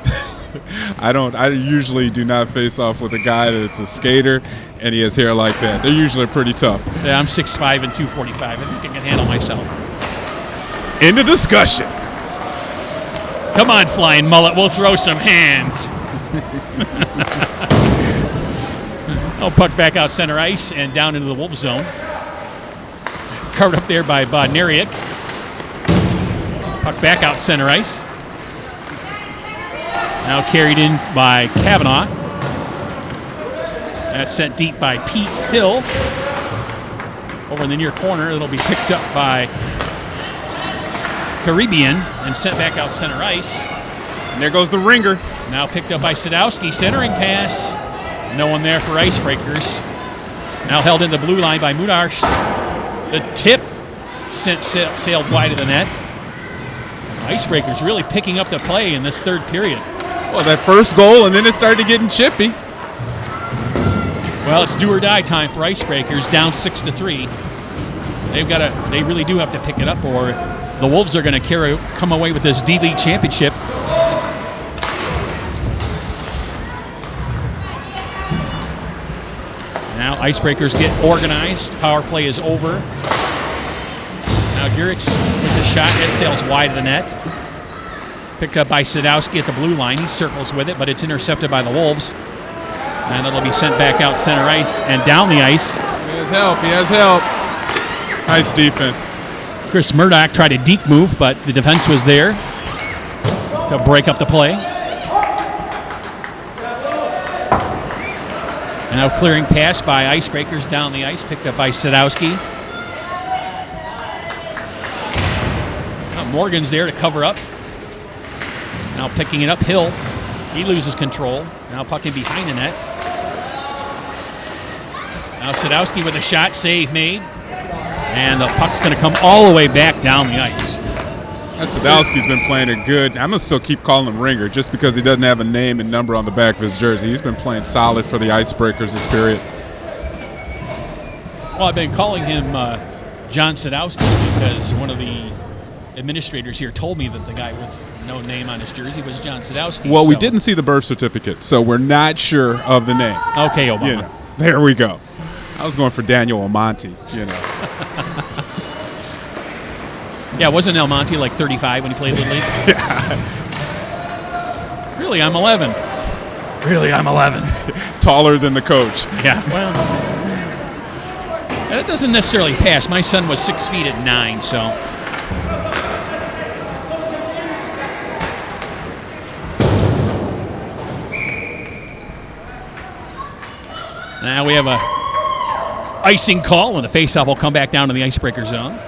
I usually do not face off with a guy that's a skater and he has hair like that. They're usually pretty tough. Yeah, I'm 6'5" and 245. I think I can handle myself. End of discussion. Come on, flying mullet, we'll throw some hands. Puck back out center ice and down into the Wolves zone. Covered up there by Bodnariuk. Puck back out center ice. Now carried in by Kavanaugh. That's sent deep by Pete Hill. Over in the near corner, it'll be picked up by Caribbean and sent back out center ice. And there goes the ringer. Now picked up by Sadowski, centering pass. No one there for Icebreakers. Now held in the blue line by Mudarsh. The tip sailed wide of the net. Icebreakers really picking up the play in this third period. Well, that first goal, and then it started getting chippy. Well, it's do or die time for Icebreakers, down 6-3. They really do have to pick it up, or the Wolves are going to come away with this D-League championship. Now Icebreakers get organized. Power play is over. Now Gurix with the shot. It sails wide of the net. Picked up by Sadowski at the blue line. He circles with it, but it's intercepted by the Wolves. And it'll be sent back out center ice and down the ice. He has help. He has help. Nice defense. Chris Murdoch tried a deep move, but the defense was there to break up the play. Now clearing pass by Icebreakers down the ice, picked up by Sadowski. Now Morgan's there to cover up. Now picking it up, Hill. He loses control. Now pucking behind the net. Now Sadowski with a shot, save made. And the puck's going to come all the way back down the ice. That Sadowski's been playing it good. I'm going to still keep calling him Ringer just because he doesn't have a name and number on the back of his jersey. He's been playing solid for the Icebreakers this period. Well, I've been calling him John Sadowski because one of the administrators here told me that the guy with no name on his jersey was John Sadowski. Well, we didn't see the birth certificate, so we're not sure of the name. Okay, Obama. You know, there we go. I was going for Daniel Almonte, you know. Yeah, wasn't Almonte like 35 when he played Little League? Yeah. Really, I'm 11. Really, I'm 11. Taller than the coach. Yeah, well, that doesn't necessarily pass. My son was 6 feet at 9, so. Now we have a icing call, and the faceoff will come back down to the Icebreaker zone.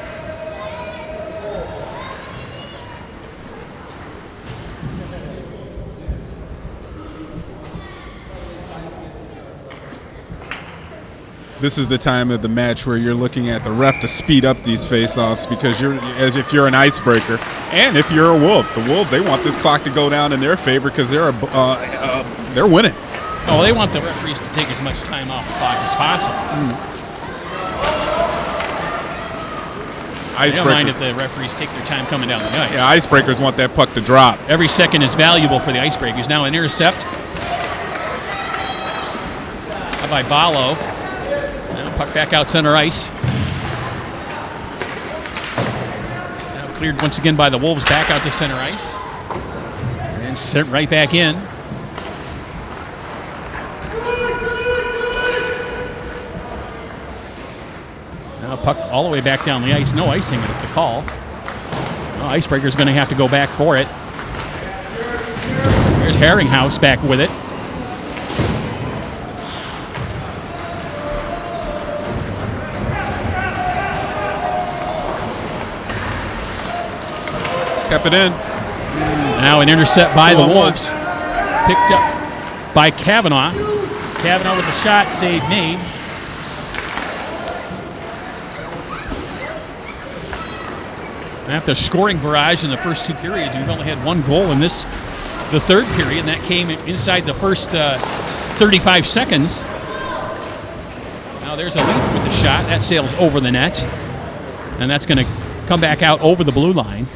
This is the time of the match where you're looking at the ref to speed up these face-offs because if you're an Icebreaker and if you're a Wolf. The Wolves, they want this clock to go down in their favor because they're winning. Oh, they want the referees to take as much time off the clock as possible. I don't mind if the referees take their time coming down the ice. Yeah, Icebreakers want that puck to drop. Every second is valuable for the Icebreakers. Now an intercept by Balo. Now puck back out center ice. Now cleared once again by the Wolves, back out to center ice. And sent right back in. Now puck all the way back down the ice. No icing is the call. Well, Icebreaker's going to have to go back for it. There's Herringhouse back with it. Kept it in. Now an intercept by the 2-on-1. Wolves. Picked up by Kavanaugh. Kavanaugh with the shot, save made. After scoring barrage in the first 2 periods, we've only had 1 goal in the third period, and that came inside the first 35 seconds. Now there's a Leaf with the shot. That sails over the net, and that's going to come back out over the blue line.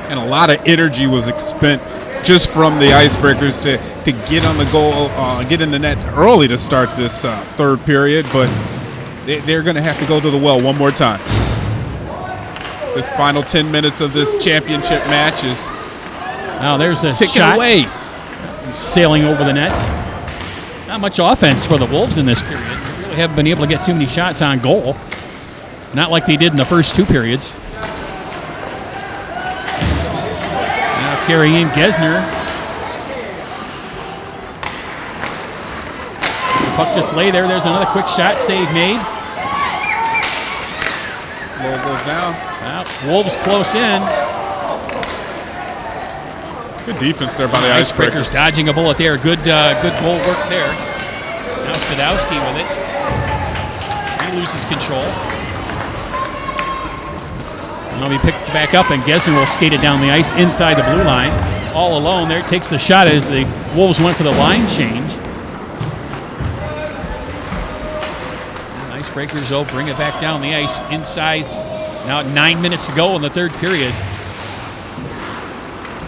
And a lot of energy was expended just from the Icebreakers to get on the goal, get in the net early to start this third period, but they're going to have to go to the well one more time. This final 10 minutes of this championship match is now there's a ticking shot away. Sailing over the net. Not much offense for the Wolves in this period. They really haven't been able to get too many shots on goal. Not like they did in the first 2 periods. Now carrying Gesner. Puck just lay there. There's another quick shot. Save made. Goal goes down. Well, Wolves close in. Good defense there by the Icebreakers Icebreakers. dodging a bullet there. Good goal work there. Now Sadowski with it. He loses control. Now he picked back up, and Gesner will skate it down the ice inside the blue line. All alone there. Takes the shot as the Wolves went for the line change. And Icebreakers, though, bring it back down the ice inside. Now 9 minutes to go in the third period.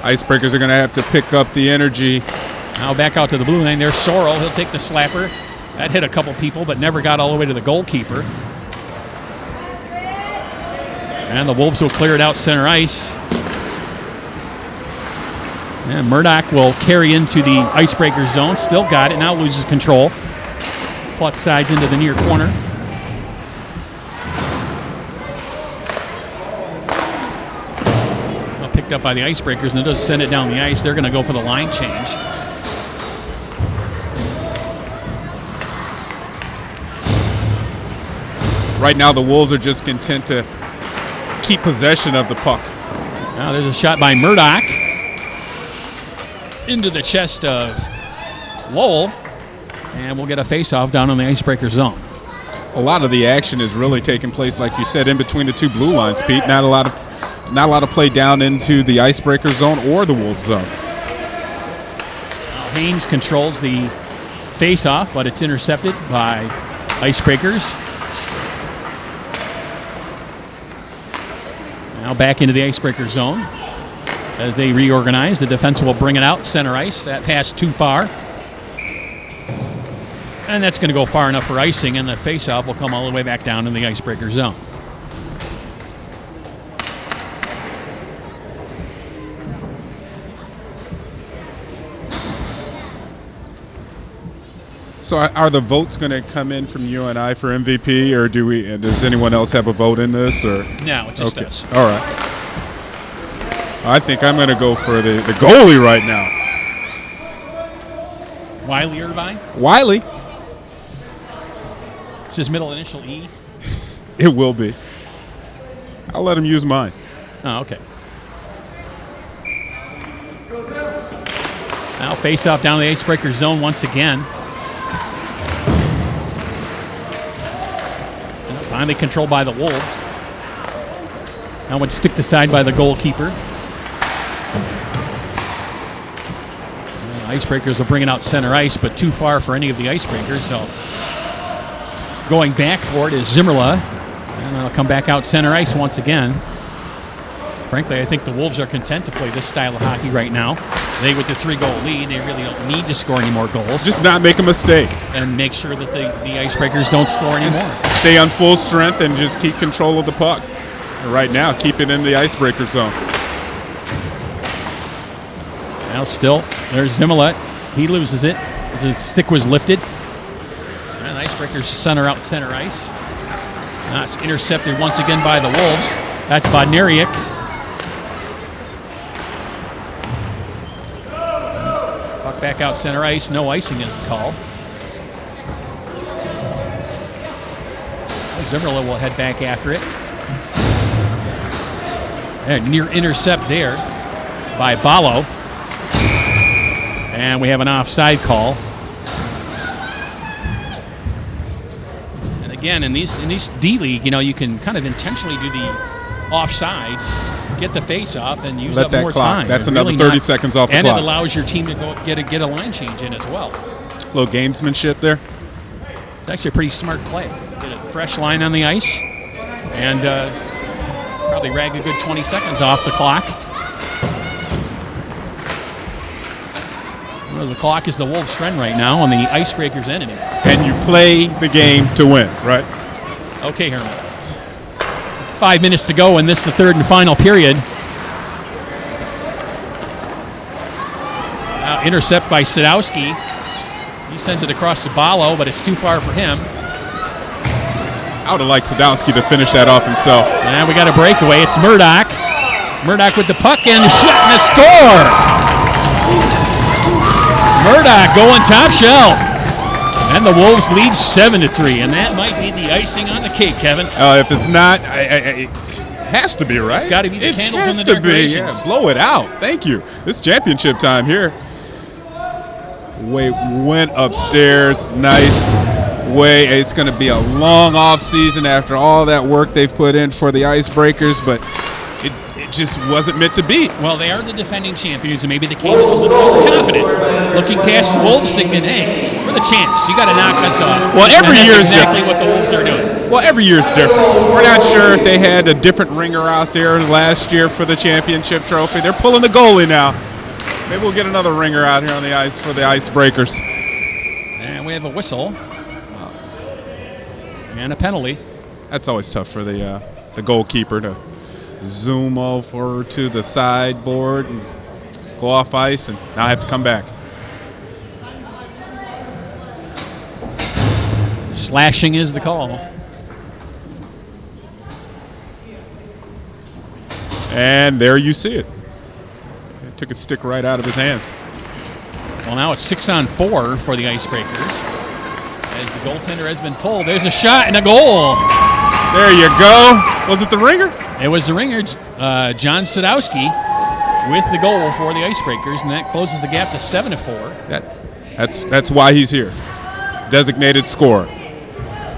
Icebreakers are going to have to pick up the energy. Now back out to the blue line. There's Sorrell. He'll take the slapper. That hit a couple people, but never got all the way to the goalkeeper. And the Wolves will clear it out center ice. And Murdoch will carry into the Icebreaker zone. Still got it. Now loses control. Puck sides into the near corner. Picked up by the Icebreakers, and it does send it down the ice. They're going to go for the line change. Right now, the Wolves are just content to keep possession of the puck. Now there's a shot by Murdoch into the chest of Lowell, and we'll get a face-off down on the Icebreaker zone. A lot of the action is really taking place, like you said, in between the 2 blue lines, Pete. Not a lot of play down into the Icebreaker zone or the Wolves zone. Haynes controls the face-off, but it's intercepted by Icebreakers. Now back into the Icebreaker zone. As they reorganize, the defense will bring it out center ice. That pass too far. And that's going to go far enough for icing, and the face-off will come all the way back down in the Icebreaker zone. So are the votes going to come in from you and I for MVP, or does anyone else have a vote in this? Or No, it just does. All right. I think I'm going to go for the goalie right now. Wiley Irvine. Wiley. It's his middle initial E. It will be. I'll let him use mine. Oh, okay. Now face-off down the Icebreaker zone once again. Finally controlled by the Wolves. Now it's sticked aside by the goalkeeper. Icebreakers will bring it out center ice, but too far for any of the Icebreakers. So going back for it is Zimmerla. And they'll come back out center ice once again. Frankly, I think the Wolves are content to play this style of hockey right now. They, with the 3-goal lead, they really don't need to score any more goals. Just not make a mistake. And make sure that the Icebreakers don't score anymore. Stay on full strength and just keep control of the puck. Right now, keep it in the Icebreaker zone. Now still, there's Zimmerlet. He loses it as his stick was lifted. And Icebreakers center out center ice. Now it's intercepted once again by the Wolves. That's Bodnariuk. Puck back out center ice. No icing is called. Zimmerla will head back after it. And near intercept there by Ballo. And we have an offside call. And again, in these D-League, you can kind of intentionally do the offsides, get the face off, and use up more time. That's and another really 30 seconds off the clock. And it allows your team to go get a line change in as well. A little gamesmanship there. It's actually a pretty smart play. Get a fresh line on the ice, and probably rag a good 20 seconds off the clock. Well, the clock is the Wolves' friend right now, and the Icebreakers' enemy. And you play the game to win, right? Okay, Herman. 5 minutes to go in this, the third and final period. Now intercept by Sadowski. He sends it across to Ballo, but it's too far for him. I would have liked Sadowski to finish that off himself. And we got a breakaway. It's Murdoch. Murdoch with the puck and the shot and the score. Murdoch going top shelf. And the Wolves lead 7-3, and that might be the icing on the cake, Kevin. If it's not, it has to be, right? It's got to be the candles and the decorations. decorations. Yeah, blow it out. Thank you. This championship time here. Way went upstairs. Nice. Way. It's going to be a long off season after all that work they've put in for the Icebreakers, but it just wasn't meant to be. Well, they are the defending champions, and maybe they came in a little overconfident. Looking past the Wolves, thinking, hey, we're the champs. You got to knock us off. Well, every year is exactly what the Wolves are doing. Well, every year is different. We're not sure if they had a different ringer out there last year for the championship trophy. They're pulling the goalie now. Maybe we'll get another ringer out here on the ice for the Icebreakers. And we have a whistle. And a penalty. That's always tough for the goalkeeper to zoom over to the sideboard and go off ice, and now I have to come back. Slashing is the call. And there you see it. It took a stick right out of his hands. Well, now it's 6-on-4 for the Icebreakers. As the goaltender has been pulled, there's a shot and a goal. There you go. Was it the ringer? It was the ringer, John Sadowski, with the goal for the Icebreakers, and that closes the gap to 7-4. That's why he's here. Designated scorer.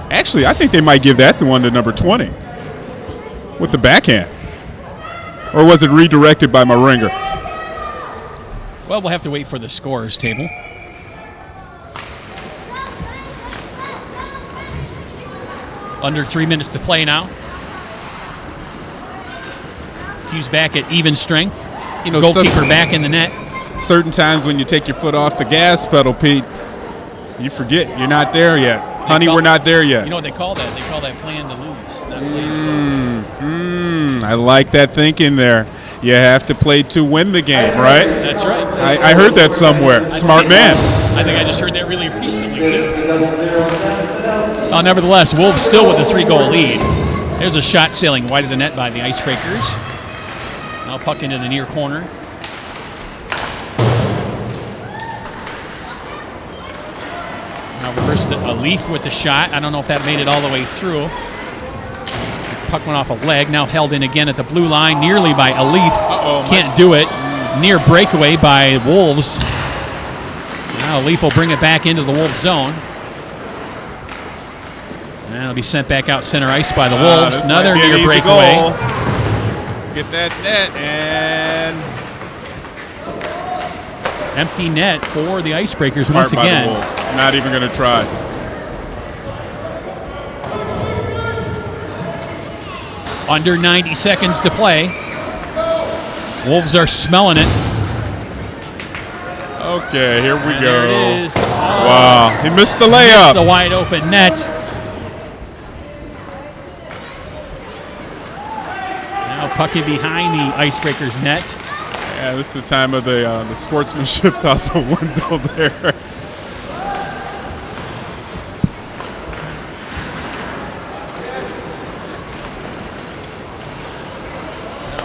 Actually, I think they might give that the one to number 20 with the backhand. Or was it redirected by my ringer? Well, we'll have to wait for the scorers table. Under 3 minutes to play now. Team's back at even strength. Goalkeeper back in the net. Certain times when you take your foot off the gas pedal, Pete, you forget you're not there yet. Honey, we're not there yet. You know what they call that? They call that playing to lose, not playing to win. I like that thinking there. You have to play to win the game, right? That's right. I heard that somewhere. Smart man. I think I just heard that really recently, too. Nevertheless, Wolves still with a 3-goal lead. There's a shot sailing wide of the net by the Icebreakers. Now puck into the near corner. Now reverse a Leaf with the shot. I don't know if that made it all the way through. Puck went off a leg. Now held in again at the blue line, nearly by a Leaf. Can't do it. Near breakaway by Wolves. Now Leaf will bring it back into the Wolves zone. And it'll be sent back out center ice by the Wolves. Another near breakaway. Get that net and empty net for the Icebreakers Smart once again. By the Wolves. Not even going to try. Under 90 seconds to play. Wolves are smelling it. Okay, here we go. There it is. Wow, he missed the layup. Missed the wide open net. Now puck in behind the Icebreakers net. Yeah, this is the time of the sportsmanship's out the window there.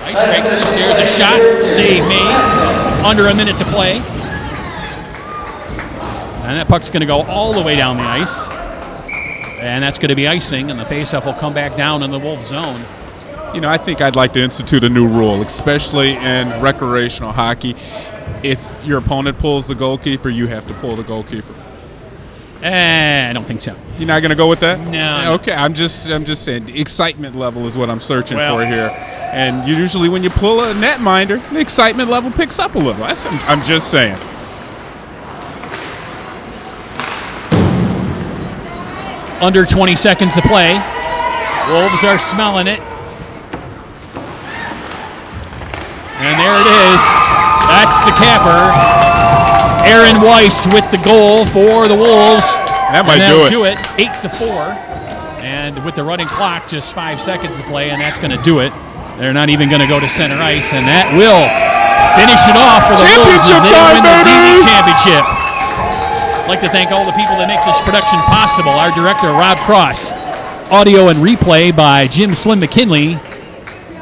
Icebreakers, here's a shot, save made, under a minute to play. And that puck's going to go all the way down the ice. And that's going to be icing, and the faceoff will come back down in the Wolves zone. You know, I think I'd like to institute a new rule, especially in recreational hockey. If your opponent pulls the goalkeeper, you have to pull the goalkeeper. I don't think so. You're not going to go with that? No. Okay, I'm just saying the excitement level is what I'm searching for here. And usually when you pull a netminder, the excitement level picks up a little. I'm just saying. Under 20 seconds to play. Wolves are smelling it. And there it is. That's the capper. Aaron Weiss with the goal for the Wolves. That might do it. 8-4. And with the running clock, just 5 seconds to play, and that's going to do it. They're not even going to go to center ice, and that will finish it off for the Wolves as they win the TV championship. I'd like to thank all the people that make this production possible. Our director, Rob Cross. Audio and replay by Jim Slim McKinley.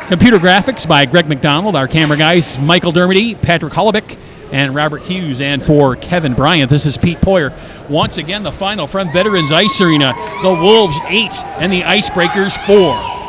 Computer graphics by Greg McDonald. Our camera guys, Michael Dermody, Patrick Holobic, and Robert Hughes. And for Kevin Bryant, this is Pete Poyer. Once again, the final from Veterans Ice Arena. The Wolves 8 and the Icebreakers 4.